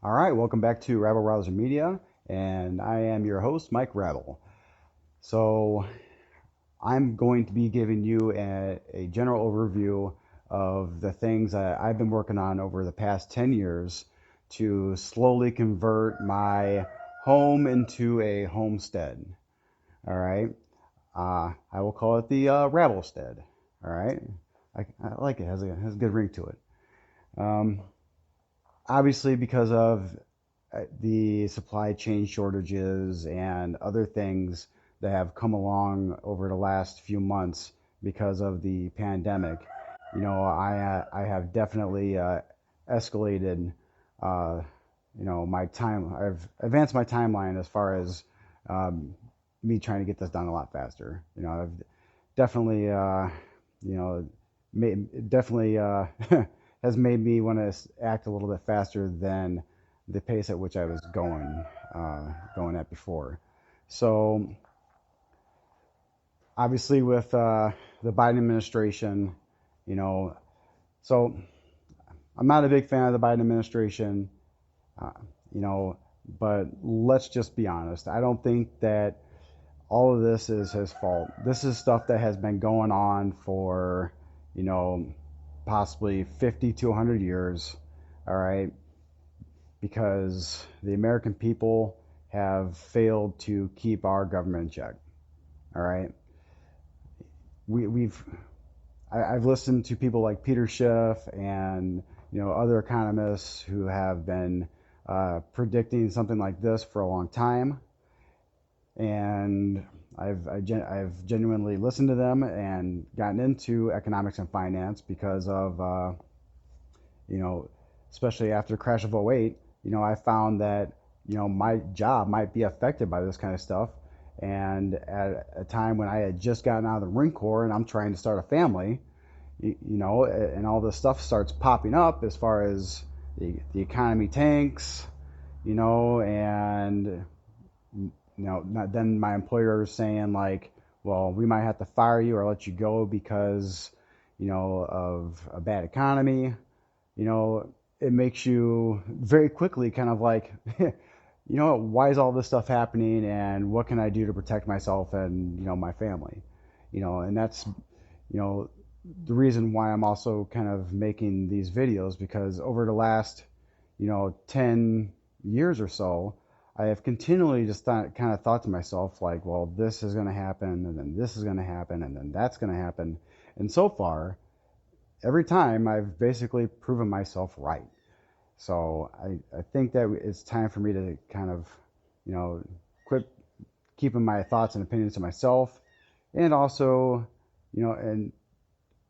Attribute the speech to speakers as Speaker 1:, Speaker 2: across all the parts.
Speaker 1: All right, welcome back to Rabble Media, and I am your host, Mike Rabble. So, I'm going to be giving you a general overview of the things that I've been working on over the past 10 years to slowly convert my home into a homestead. All right, I will call it the Rabble stead. All right, I like it, has a good ring to it. Um, Obviously, because of the supply chain shortages and other things that have come along over the last few months because of the pandemic, I have definitely escalated, uh, my time. I've advanced my timeline as far as um, me trying to get this done a lot faster. I've definitely, you know, definitely has made me want to act a little bit faster than the pace at which I was going at before. So obviously, with the Biden administration, you know, so I'm not a big fan of the Biden administration, uh, you know, but let's just be honest. I don't think that all of this is his fault. This is stuff that has been going on for, you know, possibly 50 to 100 years. All right. Because the American people have failed to keep our government in check. All right. We've I've listened to people like Peter Schiff and other economists who have been predicting something like this for a long time, and I've genuinely listened to them and gotten into economics and finance because of you know especially after the crash of '08. I found that my job might be affected by this kind of stuff, and at a time when I had just gotten out of the Marine Corps and I'm trying to start a family, and all this stuff starts popping up as far as the economy tanks, and not then my employer is saying like, well, we might have to fire you or let you go because of a bad economy. It makes you very quickly kind of like, why is all this stuff happening, and what can I do to protect myself and my family? And that's you know the reason why I'm also kind of making these videos, because over the last 10 years or so, I have continually just kind of thought to myself like, well, this is going to happen, and then this is going to happen, and then that's going to happen. And so far, every time I've basically proven myself right. So I think that it's time for me to kind of, quit keeping my thoughts and opinions to myself, and also, and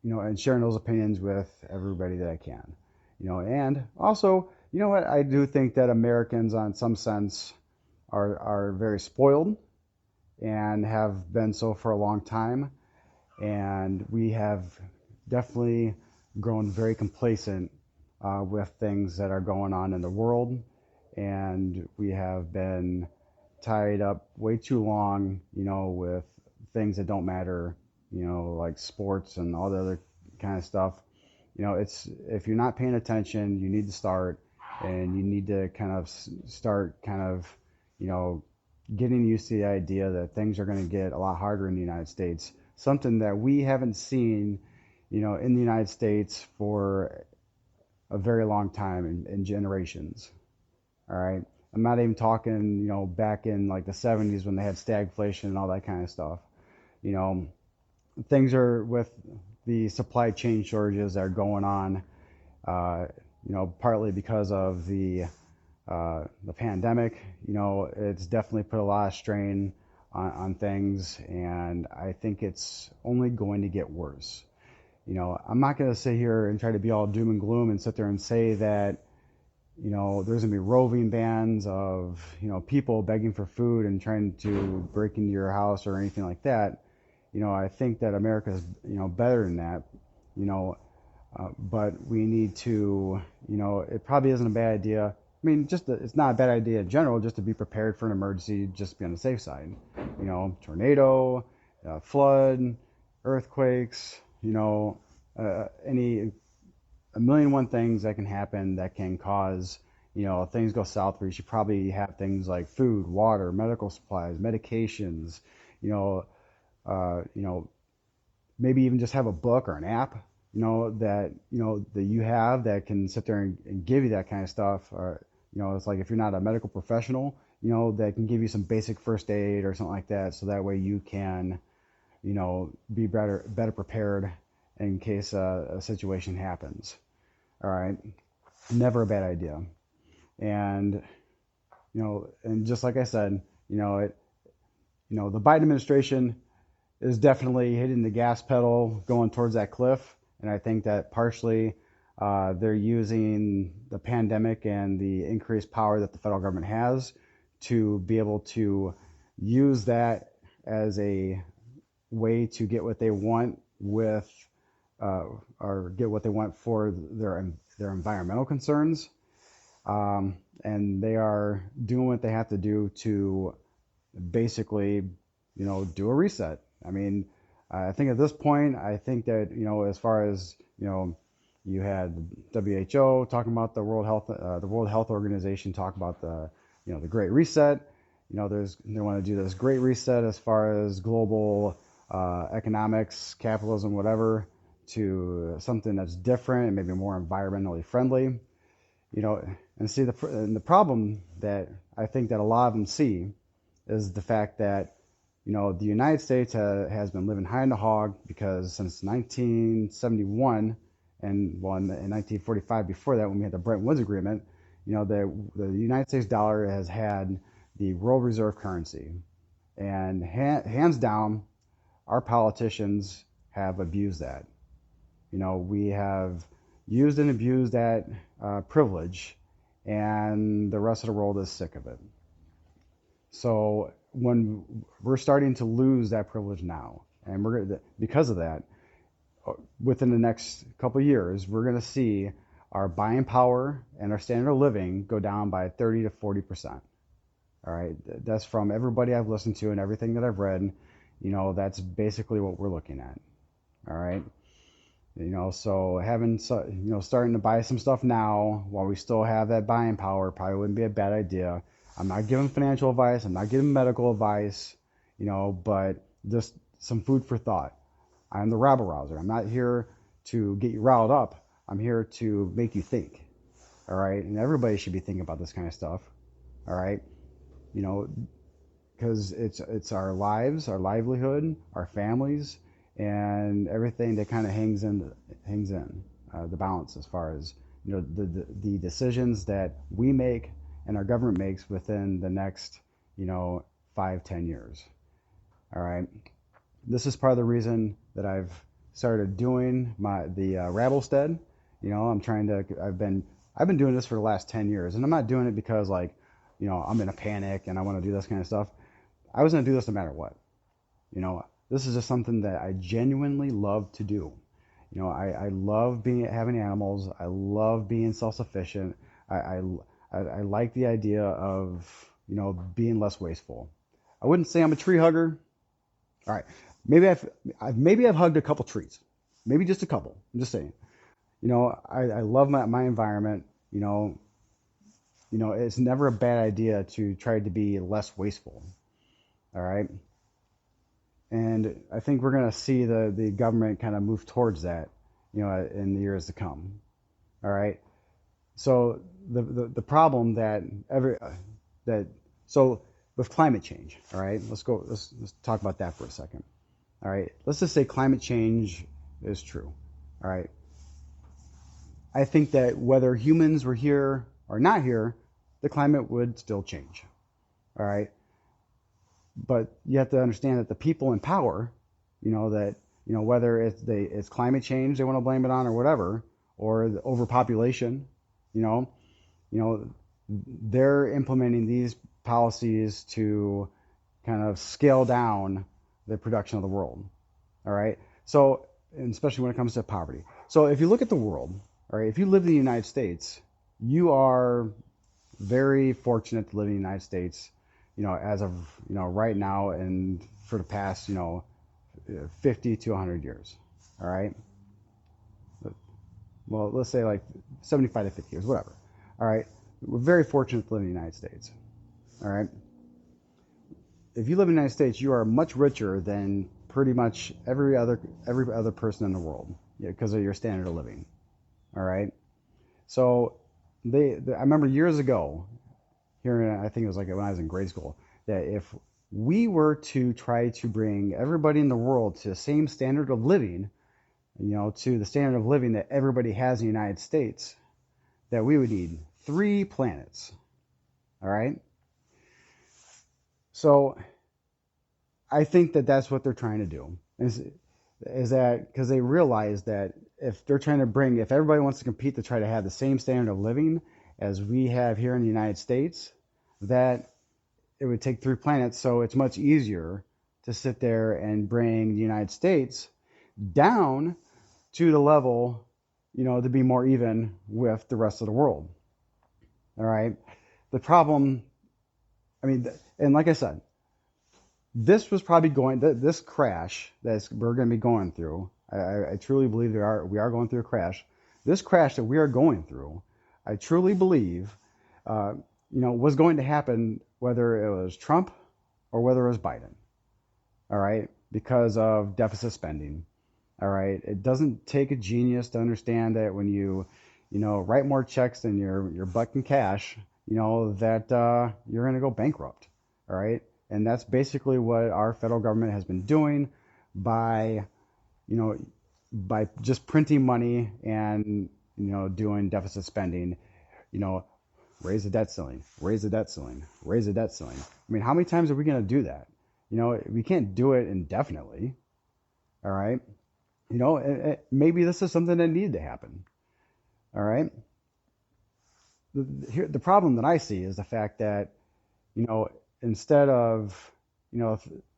Speaker 1: and sharing those opinions with everybody that I can. And also, what, I do think that Americans, on some sense, are very spoiled and have been so for a long time, and we have definitely grown very complacent with things that are going on in the world, and we have been tied up way too long, with things that don't matter, like sports and all the other kind of stuff. It's, if you're not paying attention, you need to start, and you need to kind of start kind of, you know, getting used to the idea that things are going to get a lot harder in the United States. Something that we haven't seen, in the United States for a very long time, in generations. All right. I'm not even talking, back in like the 70s when they had stagflation and all that kind of stuff. You know, things are with the supply chain shortages that are going on, uh, partly because of the pandemic. It's definitely put a lot of strain on things, and I think it's only going to get worse. I'm not going to sit here and try to be all doom and gloom and sit there and say that, there's going to be roving bands of, people begging for food and trying to break into your house or anything like that. I think that America is, better than that, you know, but we need to, it probably isn't a bad idea. I mean, it's not a bad idea in general, just to be prepared for an emergency, just to be on the safe side. Tornado, flood, earthquakes, any a million and one things that can happen that can cause, things go south, where you should probably have things like food, water, medical supplies, medications, you know, you know, maybe even just have a book or an app, that you have that can sit there and give you that kind of stuff. Or, it's like if you're not a medical professional, that can give you some basic first aid or something like that. So that way you can, be better prepared in case a situation happens. All right. Never a bad idea. And, and just like I said, the Biden administration is definitely hitting the gas pedal going towards that cliff. And I think that partially they're using the pandemic and the increased power that the federal government has to be able to use that as a way to get what they want with, or get what they want for their environmental concerns. And they are doing what they have to do to basically, do a reset. I mean, I think at this point, I think that, as far as, you had WHO talking about the World Health Organization talk about the Great Reset. They want to do this Great Reset as far as global economics, capitalism, whatever, to something that's different and maybe more environmentally friendly. And see the problem that I think that a lot of them see is the fact that the United States has been living high on the hog, because since 1971 and in 1945 before that, when we had the Bretton Woods Agreement, the United States dollar has had the world reserve currency, and hands down, our politicians have abused that. We have used and abused that privilege, and the rest of the world is sick of it. So when we're starting to lose that privilege now, and because of that, within the next couple of years, we're going to see our buying power and our standard of living go down by 30 to 40%. All right, that's from everybody I've listened to and everything that I've read. That's basically what we're looking at. All right. So starting to buy some stuff now while we still have that buying power probably wouldn't be a bad idea. I'm not giving financial advice. I'm not giving medical advice, but just some food for thought. I'm the rabble rouser. I'm not here to get you riled up. I'm here to make you think. All right. And everybody should be thinking about this kind of stuff. All right. Because it's our lives, our livelihood, our families, and everything that kind of hangs in the balance, as far as the decisions that we make and our government makes within the next 5-10 years. All right, this is part of the reason that I've started doing the Rabble stead. I've been doing this for the last 10 years, and I'm not doing it because I'm in a panic and I want to do this kind of stuff. I was going to do this no matter what. This is just something that I genuinely love to do. I love having animals. I love being self-sufficient. I like the idea of, being less wasteful. I wouldn't say I'm a tree hugger. All right. Maybe I've hugged a couple trees, maybe just a couple. I'm just saying, I love my environment. It's never a bad idea to try to be less wasteful. All right. And I think we're going to see the government kind of move towards that, in the years to come. All right. So the problem so with climate change, all right, let's talk about that for a second. All right. Let's just say climate change is true. All right. I think that whether humans were here or not here, the climate would still change. All right. But you have to understand that the people in power, whether it's climate change they want to blame it on or whatever, or the overpopulation, they're implementing these policies to kind of scale down the production of the world. All right. So, and especially when it comes to poverty. So if you look at the world, all right, if you live in the United States, you are very fortunate to live in the United States, as of, right now and for the past, 50 to 100 years. All right. Well, let's say like 75 to 50 years, whatever. All right. we're very fortunate to live in the United States. All right. If you live in the United States, you are much richer than pretty much every other person in the world, yeah, because of your standard of living. All right. So I remember years ago, I think it was like when I was in grade school, that if we were to try to bring everybody in the world to the same standard of living, to the standard of living that everybody has in the United States, that we would need 3 planets. All right. So I think that that's what they're trying to do. Is that because they realize that if everybody wants to compete to try to have the same standard of living as we have here in the United States, that it would take 3 planets. So it's much easier to sit there and bring the United States down to the level, to be more even with the rest of the world. All right. The problem, I mean, and like I said, this was probably this crash that we're going to be going through. I truly believe we are going through a crash. This crash that we are going through, I truly believe, was going to happen whether it was Trump or whether it was Biden. All right, because of deficit spending. All right, it doesn't take a genius to understand that when write more checks than your butt can cash, that you're going to go bankrupt. All right. And that's basically what our federal government has been doing by, by just printing money and, doing deficit spending, raise the debt ceiling, raise the debt ceiling, raise the debt ceiling. I mean, how many times are we going to do that? We can't do it indefinitely. All right. Maybe this is something that needed to happen. All right. The problem that I see is the fact that, instead of,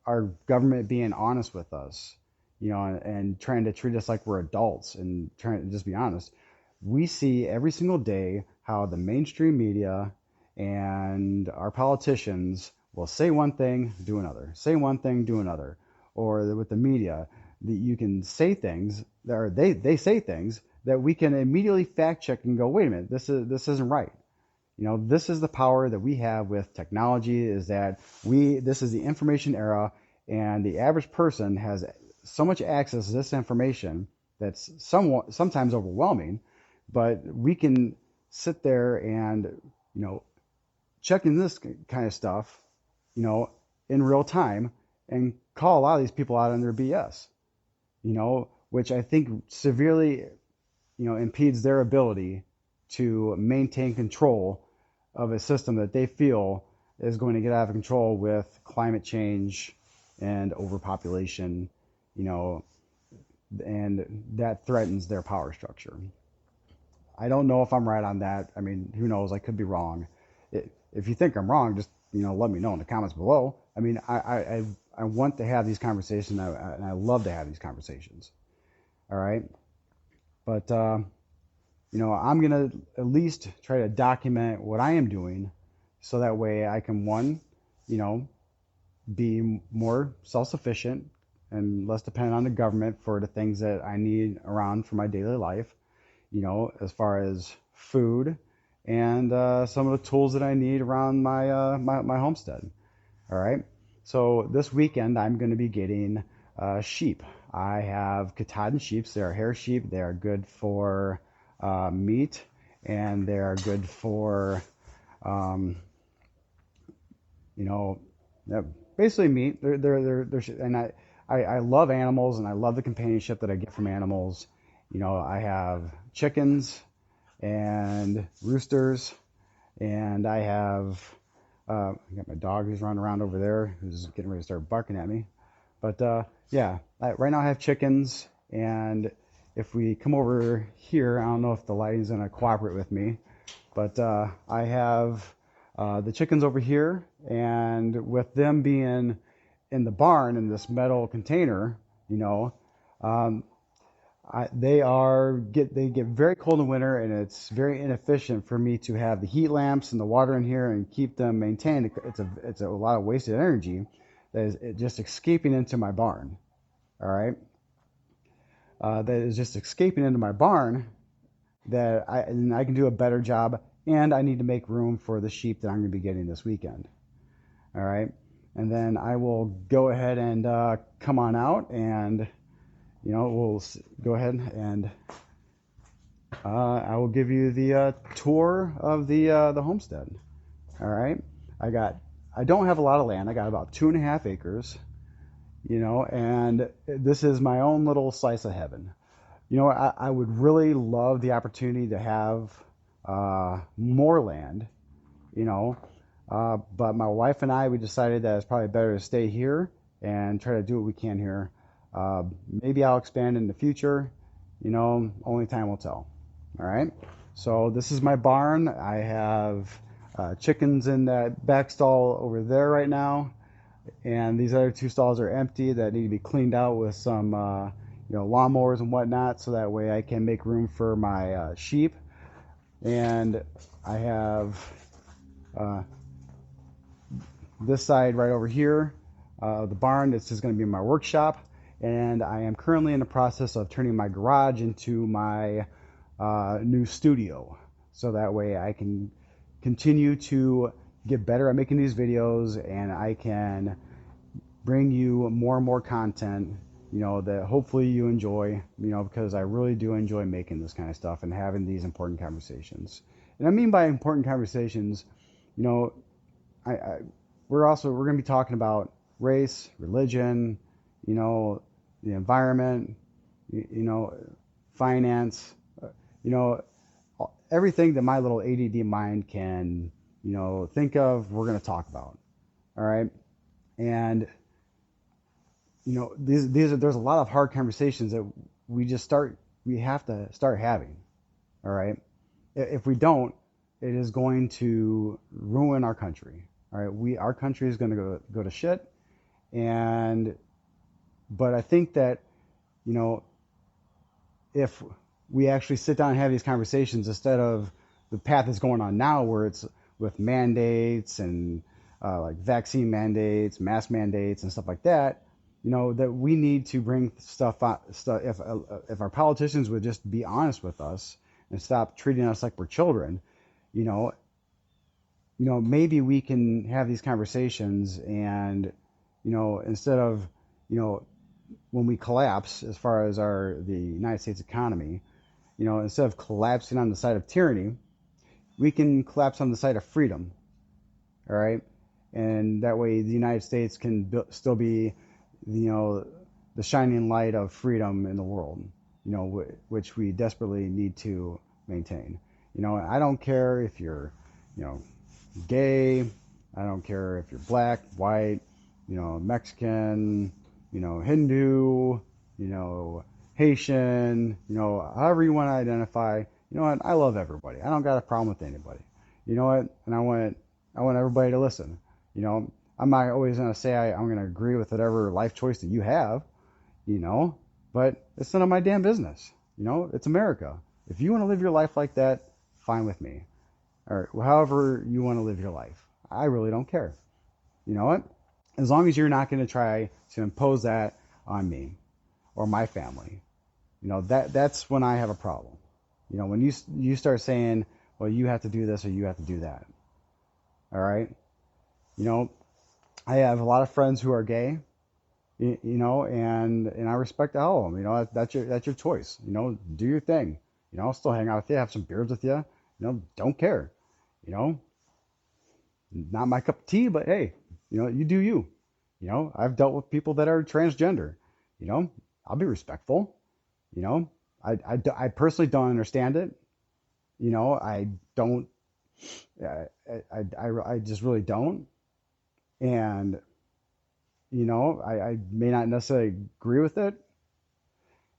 Speaker 1: our government being honest with us, and trying to treat us like we're adults and trying to just be honest, we see every single day how the mainstream media and our politicians will say one thing, do another, say one thing, do another. Or with the media, you can say things, or they say things that we can immediately fact check and go, wait a minute, this isn't right. This is the power that we have with technology, is that this is the information era, and the average person has so much access to this information that's sometimes overwhelming, but we can sit there and, checking this kind of stuff, in real time, and call a lot of these people out on their BS, which I think severely, impedes their ability to maintain control of a system that they feel is going to get out of control with climate change and overpopulation, and that threatens their power structure. I don't know if I'm right on that. I mean, who knows? I could be wrong. If you think I'm wrong, just let me know in the comments below. I mean, I want to have these conversations, and I love to have these conversations. All right, but I'm gonna at least try to document what I am doing, so that way I can, one, be more self-sufficient and less dependent on the government for the things that I need around for my daily life, as far as food and some of the tools that I need around my homestead. All right. So this weekend I'm going to be getting sheep. I have Katahdin sheep. They are hair sheep. They are good for meat, and they are good for, basically meat. And I love animals, and I love the companionship that I get from animals. I have chickens and roosters, and I got my dog who's running around over there, who's getting ready to start barking at me. But yeah, right now I have chickens, and if we come over here, I don't know if the lighting's gonna cooperate with me, but I have the chickens over here, and with them being in the barn in this metal container, they get very cold in winter, and it's very inefficient for me to have the heat lamps and the water in here and keep them maintained. It's a lot of wasted energy that is just escaping into my barn. All right, that is just escaping into my barn, and I can do a better job and I need to make room for the sheep that I'm going to be getting this weekend. All right. And then I will go ahead and come on out, and we'll go ahead and I will give you the tour of the homestead. All right. I don't have a lot of land. I got about 2.5 acres, and this is my own little slice of heaven. I would really love the opportunity to have more land, but my wife and we decided that it's probably better to stay here and try to do what we can here. Maybe I'll expand in the future, only time will tell. All right. So this is my barn. I have chickens in that back stall over there right now, and these other 2 stalls are empty that need to be cleaned out with some lawnmowers and whatnot, so that way I can make room for my sheep. And I have this side right over here, the barn. This is going to be my workshop, and I am currently in the process of turning my garage into my new studio, so that way I can continue to get better at making these videos, and I can bring you more and more content, that hopefully you enjoy, because I really do enjoy making this kind of stuff and having these important conversations. And I mean by important conversations, we're going to be talking about race, religion, the environment, finance, everything that my little ADD mind can, think of, we're going to talk about. All right. And, there's a lot of hard conversations that we have to start having. All right. If we don't, it is going to ruin our country. All right. Our country is going to go to shit. But I think that, if we actually sit down and have these conversations instead of the path that's going on now, where it's with mandates and like vaccine mandates, mask mandates, and stuff like that, that we need to bring stuff out. If our politicians would just be honest with us and stop treating us like we're children, maybe we can have these conversations, and instead of when we collapse as far as the United States economy, instead of collapsing on the side of tyranny, we can collapse on the side of freedom. All right. And that way the United States can still be, the shining light of freedom in the world, which we desperately need to maintain. I don't care if you're, gay. I don't care if you're black, white, Mexican, Hindu, Haitian, however you want to identify. You know what? I love everybody. I don't got a problem with anybody. You know what? And I want everybody to listen. I'm not always going to say I'm going to agree with whatever life choice that you have, but it's none of my damn business. It's America. If you want to live your life like that, fine with me. Or however you want to live your life. I really don't care. You know what? As long as you're not going to try to impose that on me or my family, that's when I have a problem. When you start saying, well, you have to do this or you have to do that. All right. I have a lot of friends who are gay, and I respect all of them. That's your choice. Do your thing. I'll still hang out with you, have some beers with you. Don't care. Not my cup of tea, but hey, you do you. I've dealt with people that are transgender. I'll be respectful. I personally don't understand it. I don't. I just really don't. And I may not necessarily agree with it.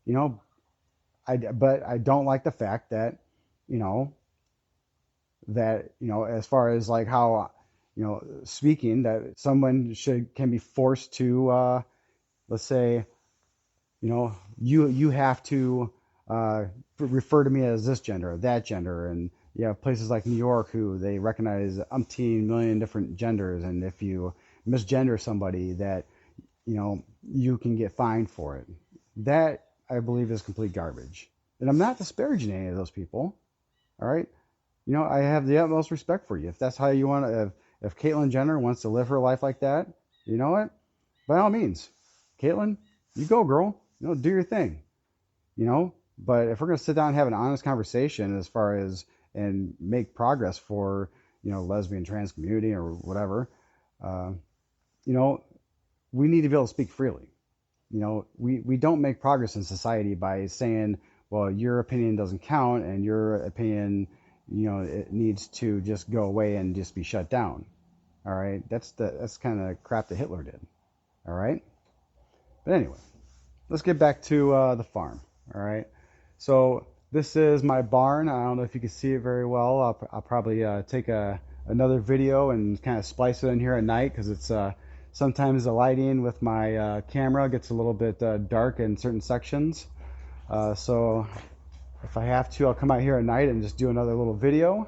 Speaker 1: But I don't like the fact that as far as like how speaking, that someone can be forced to let's say you have to refer to me as this gender or that gender. And you have places like New York who they recognize umpteen million different genders, and if you misgender somebody, that you can get fined for it. That I believe is complete garbage. And I'm not disparaging any of those people. All right. you know, I have the utmost respect for you. If that's how you want to, if Caitlyn Jenner wants to live her life like that, you know what? By all means, Caitlyn, you go, girl. You know, do your thing. You know, but if we're gonna sit down and have an honest conversation as far as and make progress for lesbian trans community or whatever, uh, you know, we need to be able to speak freely. You know, we don't make progress in society by saying, well, your opinion doesn't count and your opinion, it needs to just go away and just be shut down. All right, that's kind of crap that Hitler did. All right, but anyway, let's get back to the farm. All right, so this is my barn. I don't know if you can see it very well. I'll probably take another video and kind of splice it in here at night because it's sometimes the lighting with my camera gets a little bit dark in certain sections. So if I have to, I'll come out here at night and just do another little video.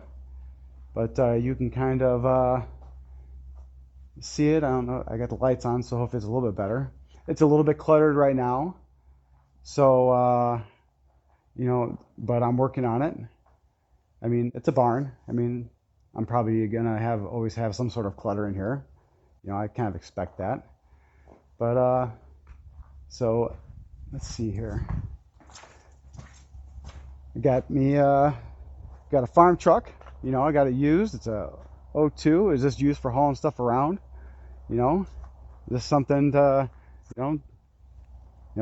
Speaker 1: But you can kind of see it. I don't know. I got the lights on, so hopefully it's a little bit better. It's a little bit cluttered right now. So, but I'm working on it. I mean, it's a barn. I mean, I'm probably gonna always have some sort of clutter in here. You know, I kind of expect that. But so let's see here. I got got a farm truck. You know, I got it used. It's a '02. It's just used for hauling stuff around. You know, just something to,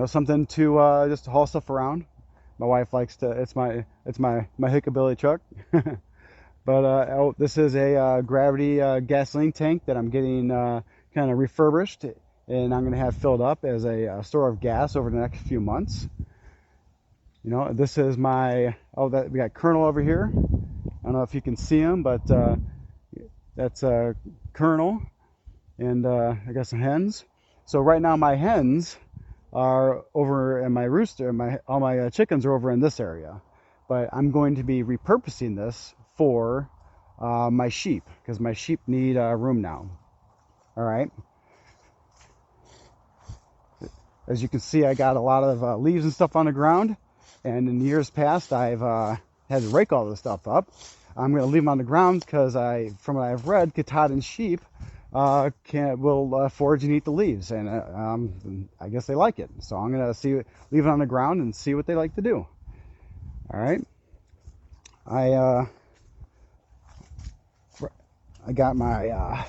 Speaker 1: something to just haul stuff around. My wife likes to. It's my hickabilly truck. But this is a gravity gasoline tank that I'm getting kind of refurbished, and I'm going to have filled up as a store of gas over the next few months. You know, this is my we got Colonel over here. I don't know if you can see him, but that's Colonel, and I got some hens. So right now my hens are over, and my rooster, all my chickens are over in this area. But I'm going to be repurposing this for my sheep because my sheep need room now. All right. As you can see, I got a lot of leaves and stuff on the ground, and in years past, I've had to rake all this stuff up. I'm going to leave them on the ground because from what I've read, Katahdin sheep will forage and eat the leaves, and I guess they like it. So I'm going to leave it on the ground and see what they like to do. All right. I got my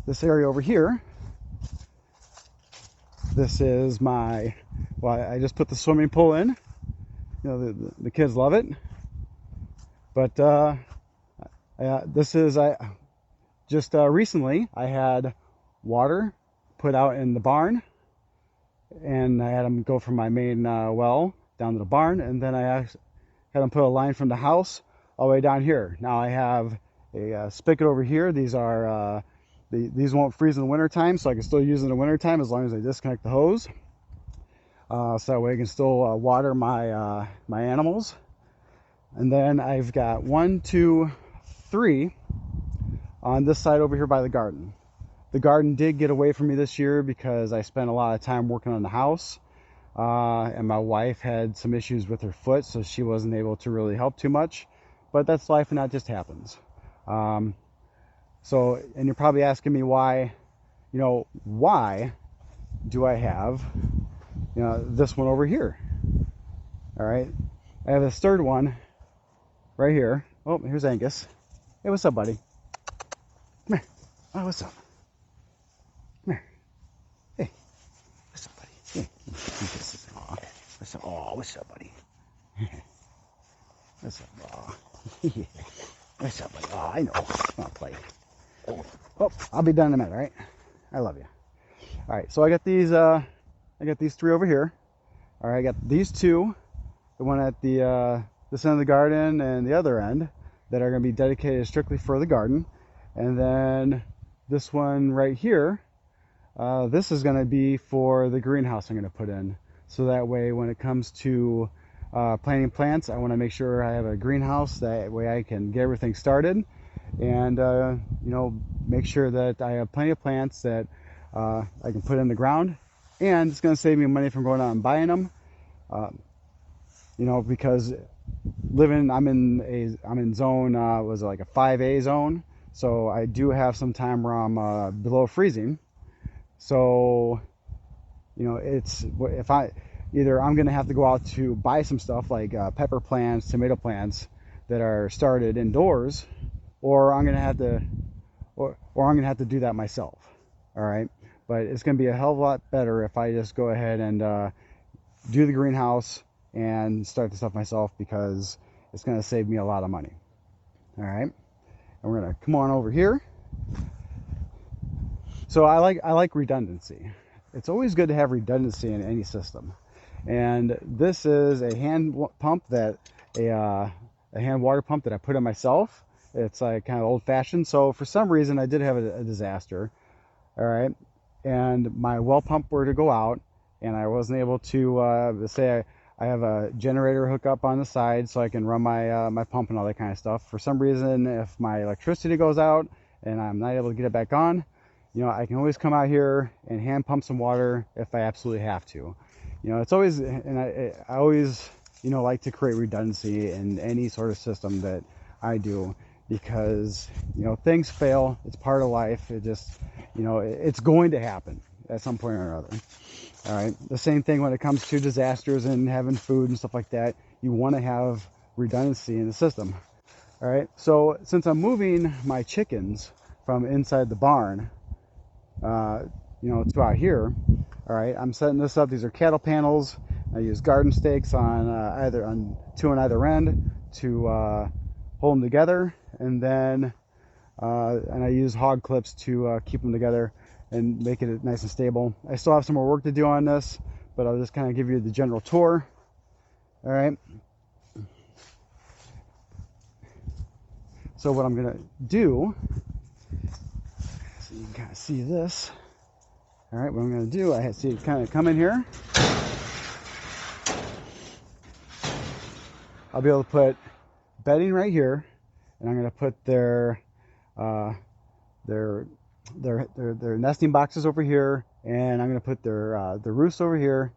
Speaker 1: this area over here. This is my, I just put the swimming pool in. You know, the kids love it. But this is, just recently I had water put out in the barn, and I had them go from my main well down to the barn, and then I had them put a line from the house all the way down here. Now I have a spigot over here. These are these won't freeze in the wintertime, so I can still use it in the wintertime as long as I disconnect the hose. So that way I can still water my my animals. And then I've got 1, 2, 3 on this side over here by the garden. The garden did get away from me this year because I spent a lot of time working on the house. And my wife had some issues with her foot, so she wasn't able to really help too much. But that's life, and that just happens. So, and you're probably asking me why, why do I have, this one over here? All right. I have this third one right here. Oh, here's Angus. Hey, what's up, buddy? Come here. Oh, what's up? Come here. Hey, what's up, buddy? Hey. Aw. What's up? Oh, what's up, buddy? What's up? Aw. What's up, buddy? Oh, I know. Come on, play. Oh, I'll be done in a minute, all right? I love you. All right, so I got these 3 over here. All right, I got these 2, the one at the this end of the garden and the other end, that are going to be dedicated strictly for the garden. And then this one right here, this is going to be for the greenhouse I'm going to put in. So that way when it comes to planting plants, I want to make sure I have a greenhouse. That way I can get everything started and make sure that I have plenty of plants that I can put in the ground. And it's going to save me money from going out and buying them, because I'm in zone, was it like a 5A zone? So I do have some time where I'm below freezing. So, it's if I either I'm gonna have to go out to buy some stuff like pepper plants, tomato plants that are started indoors, or I'm gonna have to, or I'm gonna have to do that myself. All right, but it's gonna be a hell of a lot better if I just go ahead and do the greenhouse and start the stuff myself, because it's gonna save me a lot of money. All right, and we're gonna come on over here. So I like redundancy. It's always good to have redundancy in any system. And this is a hand pump that a hand water pump that I put in myself. It's like kind of old fashioned. So for some reason I did have a disaster. All right, and my well pump were to go out, and I wasn't able to say I have a generator hookup on the side so I can run my pump and all that kind of stuff. For some reason, if my electricity goes out and I'm not able to get it back on, I can always come out here and hand pump some water if I absolutely have to. It's always, and I always, like to create redundancy in any sort of system that I do, because, things fail. It's part of life. It just, it's going to happen at some point or another. All right. The same thing when it comes to disasters and having food and stuff like that. You want to have redundancy in the system. All right. So since I'm moving my chickens from inside the barn, to out here, all right, I'm setting this up. These are cattle panels. I use garden stakes on two on either end to hold them together, and then and I use hog clips to keep them together and make it nice and stable. I still have some more work to do on this, but I'll just kind of give you the general tour. All right. So what I'm gonna do, so you can kind of see this. All right, what I'm gonna do, I see it kind of come in here. I'll be able to put bedding right here, and I'm gonna put their nesting boxes over here, and I'm gonna put their roosts over here,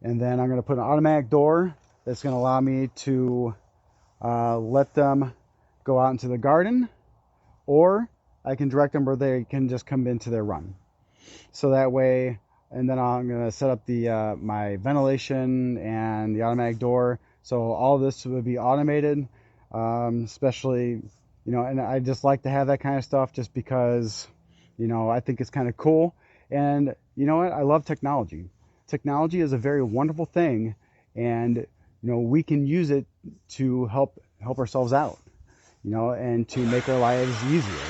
Speaker 1: and then I'm gonna put an automatic door that's gonna allow me to let them go out into the garden, or I can direct them where they can just come into their run. So that way, and then I'm gonna set up the my ventilation and the automatic door. So all of this would be automated, especially, and I just like to have that kind of stuff just because, I think it's kind of cool. And you know what? I love technology. Technology is a very wonderful thing, and we can use it to help ourselves out, and to make our lives easier,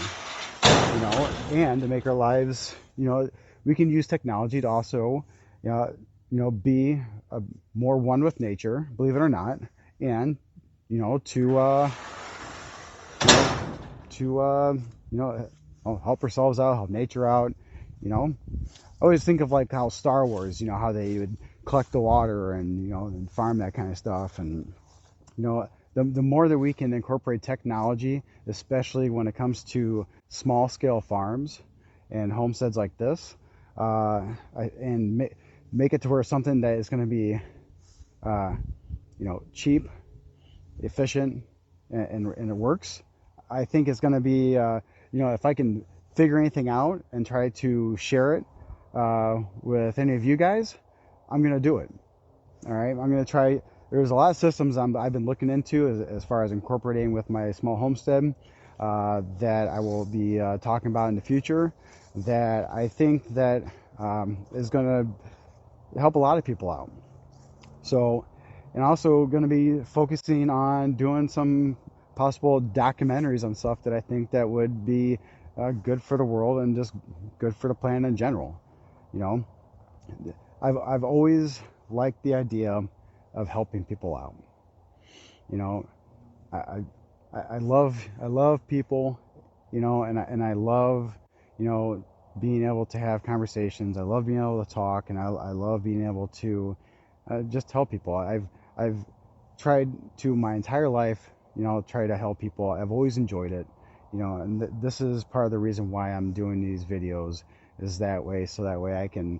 Speaker 1: and to make our lives, we can use technology to also, be more one with nature, believe it or not, and help ourselves out, help nature out. I always think of like how Star Wars, how they would collect the water and and farm that kind of stuff, and the more that we can incorporate technology, especially when it comes to small scale farms and homesteads like this, and make it to where something that is going to be cheap, efficient, and it works. I think it's going to be if I can figure anything out and try to share it with any of you guys, I'm going to do it. All right, I'm going to try. There's a lot of systems I've been looking into as far as incorporating with my small homestead that I will be talking about in the future, that I think that is going to help a lot of people out. So, and also going to be focusing on doing some possible documentaries on stuff that I think that would be good for the world and just good for the planet in general. I've always liked the idea of helping people out. I love people, and I love, being able to have conversations. I love being able to talk, and I love being able to just help people. I've tried to my entire life, try to help people. I've always enjoyed it, and this is part of the reason why I'm doing these videos, is that way, so that way I can,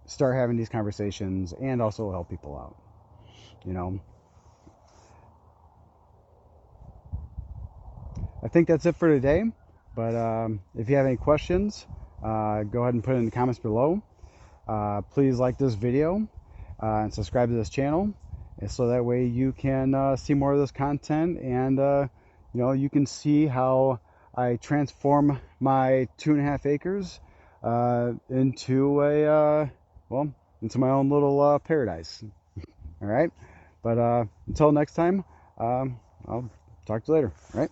Speaker 1: start having these conversations and also help people out, think that's it for today. But if you have any questions, go ahead and put it in the comments below. Please like this video and subscribe to this channel, and so that way you can see more of this content, and you can see how I transform my 2.5 acres into into my own little paradise. All right, but until next time, I'll talk to you later. All right.